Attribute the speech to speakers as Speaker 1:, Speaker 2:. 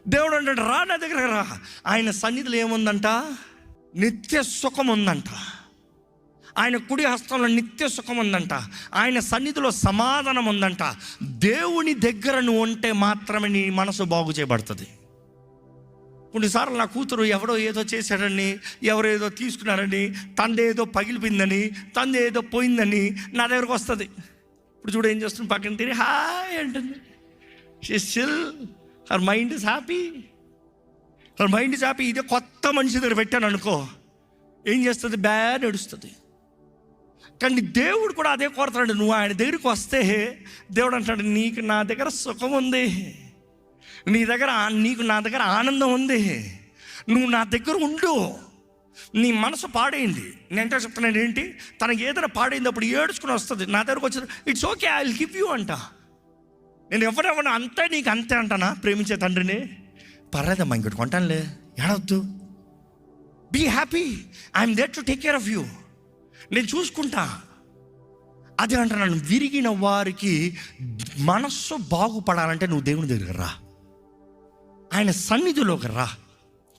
Speaker 1: దేవుడు అంటాడు రా నా దగ్గర రా. ఆయన సన్నిధిలో ఏముందంట? నిత్య సుఖం ఉందంట. ఆయన కుడి హస్తంలో నిత్య సుఖం ఉందంట. ఆయన సన్నిధిలో సమాధానం ఉందంట. దేవుని దగ్గర నువ్వు ఉంటే మాత్రమే నీ మనసు బాగు చేయబడుతుంది. కొన్నిసార్లు నా కూతురు ఎవడో ఏదో చేశాడని, ఎవరో ఏదో తీసుకున్నారని, తండ్రి ఏదో పగిలిపోయిందని, తండ్రి ఏదో పోయిందని నా దగ్గరకు వస్తుంది. ఇప్పుడు చూడు ఏం చేస్తుంది, పక్కన తిరిగి హాయ్ అంటుంది. She still her mind is happy. Her mind is happy. ఇదే కొత్త మనిషి దగ్గర పెట్టాను అనుకో, ఏం చేస్తుంది? బ్యాడ్ నడుస్తుంది. కానీ దేవుడు కూడా అదే కోరుతాడు. నువ్వు ఆయన దగ్గరికి వస్తే దేవుడు అంటాడు, నీకు నా దగ్గర సుఖం ఉంది, నీకు నా దగ్గర ఆనందం ఉంది, నువ్వు నా దగ్గర ఉండు. నీ మనసు పాడైంది, నేను చెప్తున్నాను ఏంటి, తనకి ఏదైనా పాడైంది అప్పుడు ఏడుచుకుని వస్తుంది నా దగ్గరకు వచ్చి, it's okay I will give you అంట. నేను ఎవరెవరిని అంతే నీకు అంతే అంటానా? ప్రేమించే తండ్రిని, పర్లేదమ్మా ఇంకోటి కొంటానులే, ఏడవద్దు, be happy, I'm there to take care of you, నేను చూసుకుంటా. అదే అంటున్నాను, విరిగిన వారికి మనస్సు బాగుపడాలంటే నువ్వు దేవుని దగ్గర రా, ఆయన సన్నిధిలోకి రా.